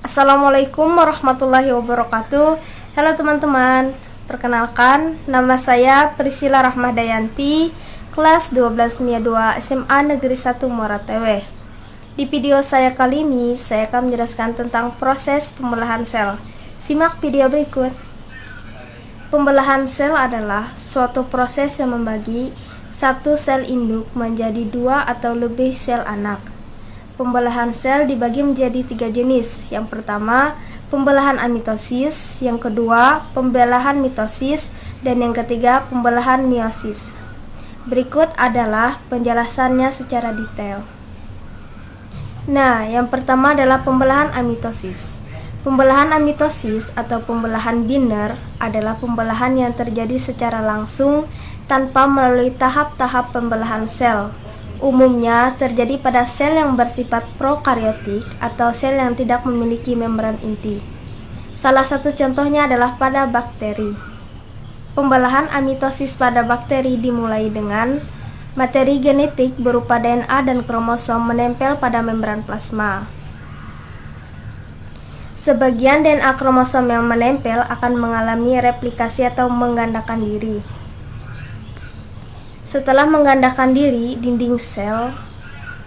Assalamualaikum warahmatullahi wabarakatuh. Halo teman-teman, perkenalkan nama saya Priscilla Rahmadayanti, kelas 12 MIA 2 SMA Negeri 1 Muara Tewe. Di video saya kali ini, saya akan menjelaskan tentang proses pembelahan sel. Simak video berikut. Pembelahan sel adalah suatu proses yang membagi satu sel induk menjadi dua atau lebih sel anak. Pembelahan sel dibagi menjadi 3 jenis. Yang pertama, pembelahan amitosis, yang kedua, pembelahan mitosis, dan yang ketiga, pembelahan meiosis. Berikut adalah penjelasannya secara detail. Nah, yang pertama adalah pembelahan amitosis. Pembelahan amitosis atau pembelahan binder adalah pembelahan yang terjadi secara langsung tanpa melalui tahap-tahap pembelahan sel. Umumnya terjadi pada sel yang bersifat prokariotik atau sel yang tidak memiliki membran inti. Salah satu contohnya adalah pada bakteri. Pembelahan amitosis pada bakteri dimulai dengan materi genetik berupa DNA dan kromosom menempel pada membran plasma. Sebagian DNA kromosom yang menempel akan mengalami replikasi atau menggandakan diri. Setelah menggandakan diri, dinding sel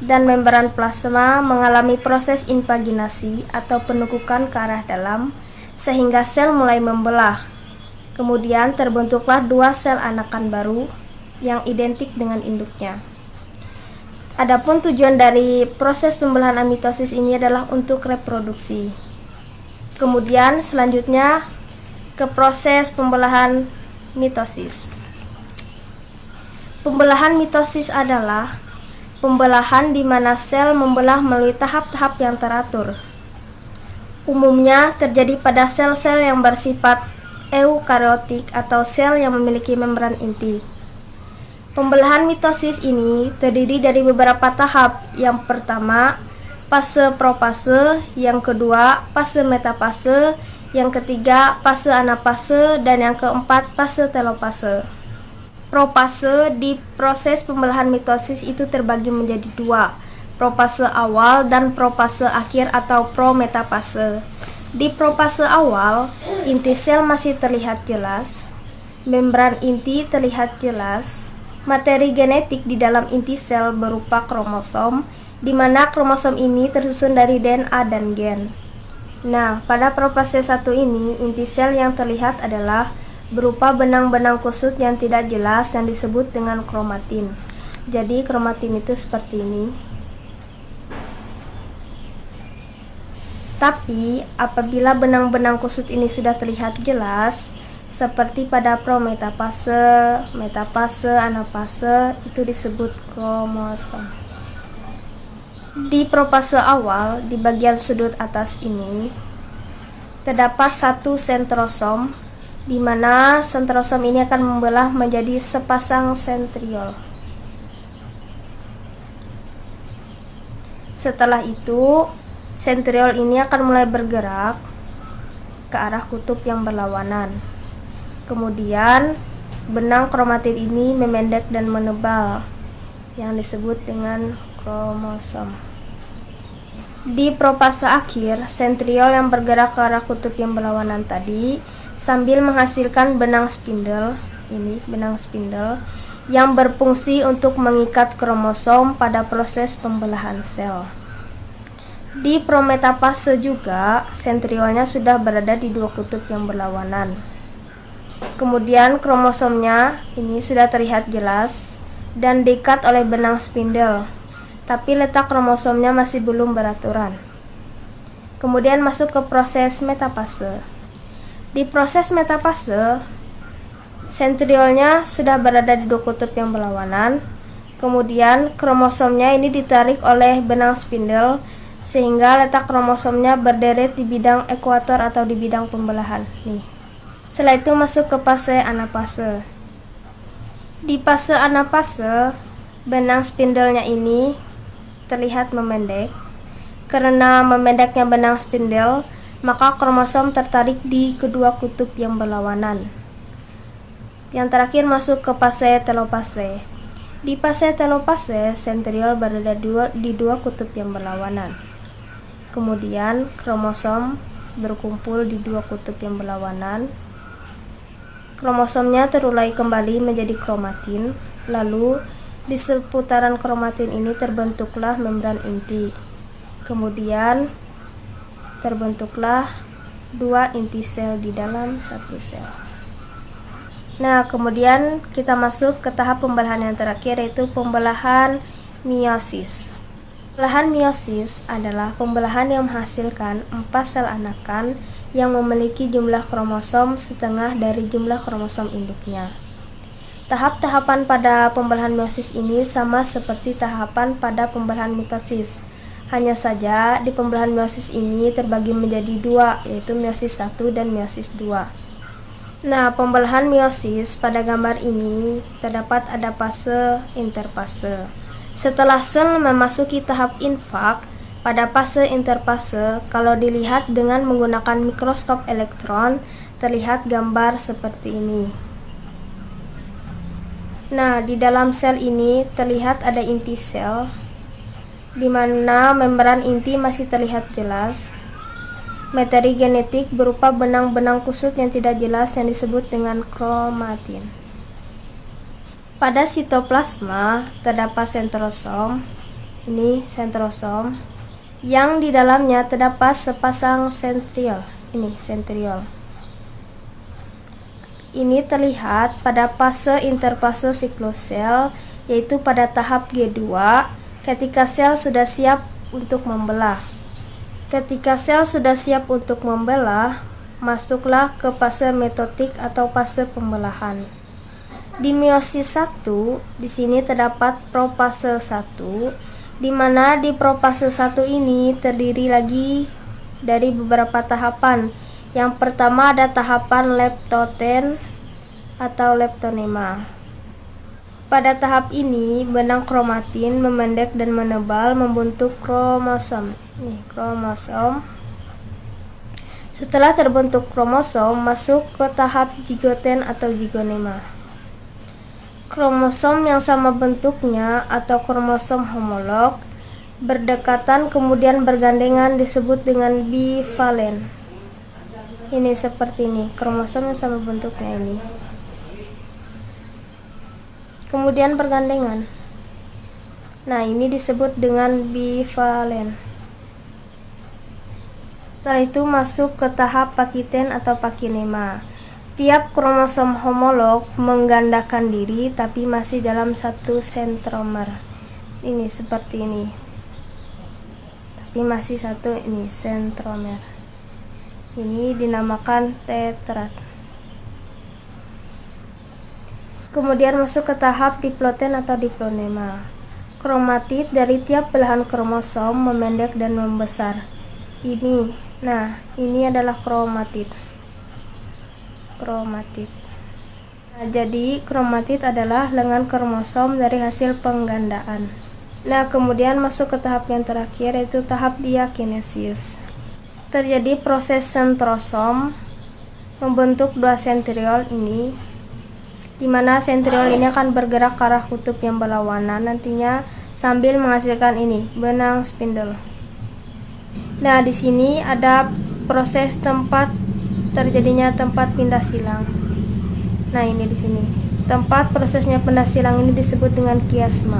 dan membran plasma mengalami proses invaginasi atau penekukan ke arah dalam, sehingga sel mulai membelah. Kemudian terbentuklah dua sel anakan baru yang identik dengan induknya. Adapun tujuan dari proses pembelahan amitosis ini adalah untuk reproduksi. Kemudian selanjutnya ke proses pembelahan mitosis. Pembelahan mitosis adalah pembelahan di mana sel membelah melalui tahap-tahap yang teratur. Umumnya terjadi pada sel-sel yang bersifat eukariotik atau sel yang memiliki membran inti. Pembelahan mitosis ini terdiri dari beberapa tahap. Yang pertama, fase profase, yang kedua, fase metafase, yang ketiga, fase anafase, dan yang keempat, fase telofase. Profase di proses pembelahan mitosis itu terbagi menjadi dua, profase awal dan profase akhir atau prometafase. Di profase awal, inti sel masih terlihat jelas, membran inti terlihat jelas, materi genetik di dalam inti sel berupa kromosom, di mana kromosom ini tersusun dari DNA dan gen. Nah, pada profase 1 ini, inti sel yang terlihat adalah berupa benang-benang kusut yang tidak jelas yang disebut dengan kromatin. Jadi kromatin itu seperti ini. Tapi apabila benang-benang kusut ini sudah terlihat jelas, seperti pada prometafase, metafase, anafase, itu disebut kromosom. Di profase awal, di bagian sudut atas ini terdapat satu sentrosom, di mana sentrosom ini akan membelah menjadi sepasang sentriol. Setelah itu, sentriol ini akan mulai bergerak ke arah kutub yang berlawanan. Kemudian, benang kromatin ini memendek dan menebal, yang disebut dengan kromosom. Di profase akhir, sentriol yang bergerak ke arah kutub yang berlawanan tadi sambil menghasilkan benang spindle, ini benang spindle yang berfungsi untuk mengikat kromosom pada proses pembelahan sel. Di prometafase juga, sentriolnya sudah berada di dua kutub yang berlawanan. Kemudian kromosomnya ini sudah terlihat jelas dan diikat oleh benang spindle, tapi letak kromosomnya masih belum beraturan. Kemudian masuk ke proses metafase. Di proses metafase, sentriolnya sudah berada di dua kutub yang berlawanan. Kemudian kromosomnya ini ditarik oleh benang spindle sehingga letak kromosomnya berderet di bidang ekuator atau di bidang pembelahan. Nih. Setelah itu masuk ke fase anafase. Di fase anafase, benang spindlenya ini terlihat memendek. Karena memendeknya benang spindle, maka kromosom tertarik di kedua kutub yang berlawanan. Yang terakhir masuk ke fase telofase. Di fase telofase, sentriol berada di dua kutub yang berlawanan. Kemudian kromosom berkumpul di dua kutub yang berlawanan. Kromosomnya terurai kembali menjadi kromatin, lalu di seputaran kromatin ini terbentuklah membran inti. Kemudian terbentuklah dua inti sel di dalam satu sel. Nah, kemudian kita masuk ke tahap pembelahan yang terakhir, yaitu pembelahan meiosis. Pembelahan meiosis adalah pembelahan yang menghasilkan 4 sel anakan yang memiliki jumlah kromosom setengah dari jumlah kromosom induknya. Tahap-tahapan pada pembelahan meiosis ini sama seperti tahapan pada pembelahan mitosis. Hanya saja di pembelahan meiosis ini terbagi menjadi dua, yaitu meiosis 1 dan meiosis 2. Nah, pembelahan meiosis pada gambar ini terdapat ada fase interfase. Setelah sel memasuki tahap infak, pada fase interfase, kalau dilihat dengan menggunakan mikroskop elektron, terlihat gambar seperti ini. Nah, di dalam sel ini terlihat ada inti sel, di mana membran inti masih terlihat jelas. Materi genetik berupa benang-benang kusut yang tidak jelas yang disebut dengan kromatin. Pada sitoplasma terdapat sentrosom, ini sentrosom, yang di dalamnya terdapat sepasang sentriol, ini sentriol. Ini terlihat pada fase interfase siklosel, yaitu pada tahap G2 ketika sel sudah siap untuk membelah. Ketika sel sudah siap untuk membelah, masuklah ke fase mitotik atau fase pembelahan. Di meiosis 1, di sini terdapat profase 1, di mana di profase 1 ini terdiri lagi dari beberapa tahapan. Yang pertama ada tahapan leptoten atau leptonema. Pada tahap ini, benang kromatin memendek dan menebal membentuk kromosom. Kromosom. Setelah terbentuk kromosom, masuk ke tahap zigoten atau zigonema. Kromosom yang sama bentuknya atau kromosom homolog berdekatan kemudian bergandengan disebut dengan bivalen. Ini seperti ini, kromosom yang sama bentuknya ini. Kemudian bergandengan. Nah, ini disebut dengan bivalen. Setelah itu masuk ke tahap pakiten atau pakinema. Tiap kromosom homolog menggandakan diri tapi masih dalam satu sentromer. Ini seperti ini. Tapi masih satu ini sentromer. Ini dinamakan tetrat. Kemudian masuk ke tahap diploten atau diplonema. Kromatid dari tiap belahan kromosom memendek dan membesar. Ini adalah kromatid. Nah, jadi kromatid adalah lengan kromosom dari hasil penggandaan. Nah, kemudian masuk ke tahap yang terakhir, yaitu tahap diakinesis. Terjadi proses sentrosom membentuk dua sentriol ini, di mana sentriol ini akan bergerak ke arah kutub yang berlawanan nantinya sambil menghasilkan ini benang spindle. Nah, di sini ada proses terjadinya tempat pindah silang. Nah, ini di sini. Tempat prosesnya pindah silang ini disebut dengan kiasma.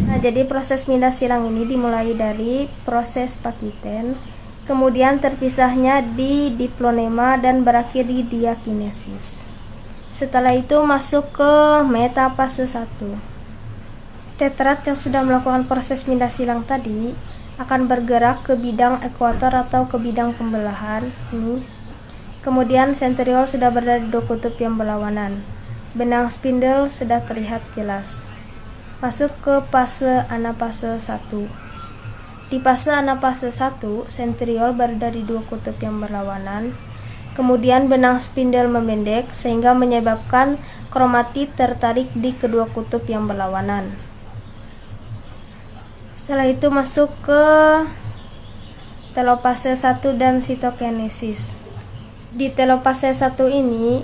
Nah, jadi proses pindah silang ini dimulai dari proses pakiten, kemudian terpisahnya di diplonema dan berakhir di diakinesis. Setelah itu masuk ke metafase 1. Tetrat yang sudah melakukan proses pindah silang tadi akan bergerak ke bidang ekuator atau ke bidang pembelahan ini. Kemudian sentriol sudah berada di dua kutub yang berlawanan. Benang spindle sudah terlihat jelas. Masuk ke fase anafase 1. Di fase anafase 1, sentriol berada di dua kutub yang berlawanan. Kemudian benang spindle memendek sehingga menyebabkan kromatid tertarik di kedua kutub yang berlawanan. Setelah itu masuk ke telofase 1 dan sitokinesis. Di telofase 1 ini,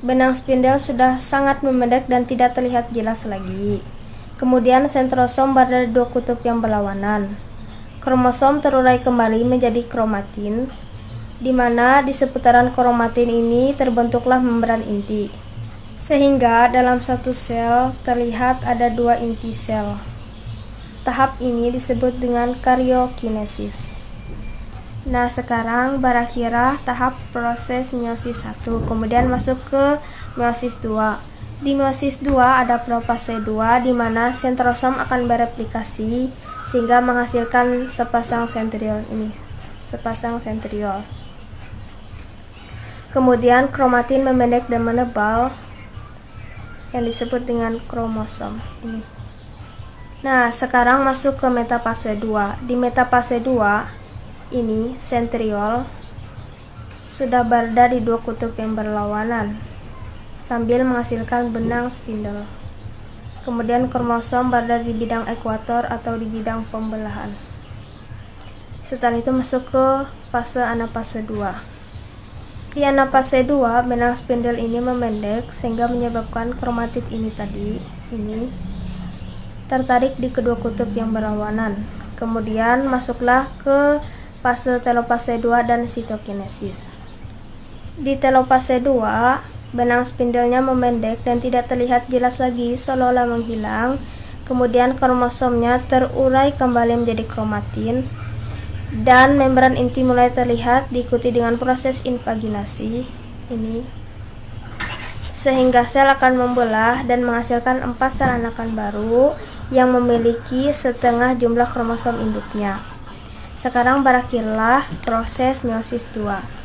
benang spindle sudah sangat memendek dan tidak terlihat jelas lagi. Kemudian sentrosom berada di dua kutub yang berlawanan. Kromosom terurai kembali menjadi kromatin, di mana di seputaran kromatin ini terbentuklah membran inti, sehingga dalam satu sel terlihat ada 2 inti sel. Tahap ini disebut dengan karyokinesis. Nah, sekarang berakhirlah tahap proses meiosis 1, kemudian masuk ke meiosis 2. Di meiosis 2 ada profase 2, di mana sentrosom akan bereplikasi sehingga menghasilkan sepasang sentriol ini, sepasang sentriol. Kemudian kromatin memendek dan menebal yang disebut dengan kromosom ini. Nah, sekarang masuk ke metafase 2. Di metafase 2 ini sentriol sudah berada di 2 kutub yang berlawanan sambil menghasilkan benang spindle. Kemudian kromosom berada di bidang ekuator atau di bidang pembelahan. Setelah itu masuk ke fase anafase 2. Di anafase 2, benang spindle ini memendek sehingga menyebabkan kromatid ini tertarik di kedua kutub yang berlawanan. Kemudian masuklah ke fase telofase 2 dan sitokinesis. Di telofase 2, benang spindlenya memendek dan tidak terlihat jelas lagi, seolah-olah menghilang. Kemudian kromosomnya terurai kembali menjadi kromatin dan membran inti mulai terlihat, diikuti dengan proses invaginasi ini, sehingga sel akan membelah dan menghasilkan 4 sel anakan baru yang memiliki setengah jumlah kromosom induknya. Sekarang berakhirlah proses meiosis 2.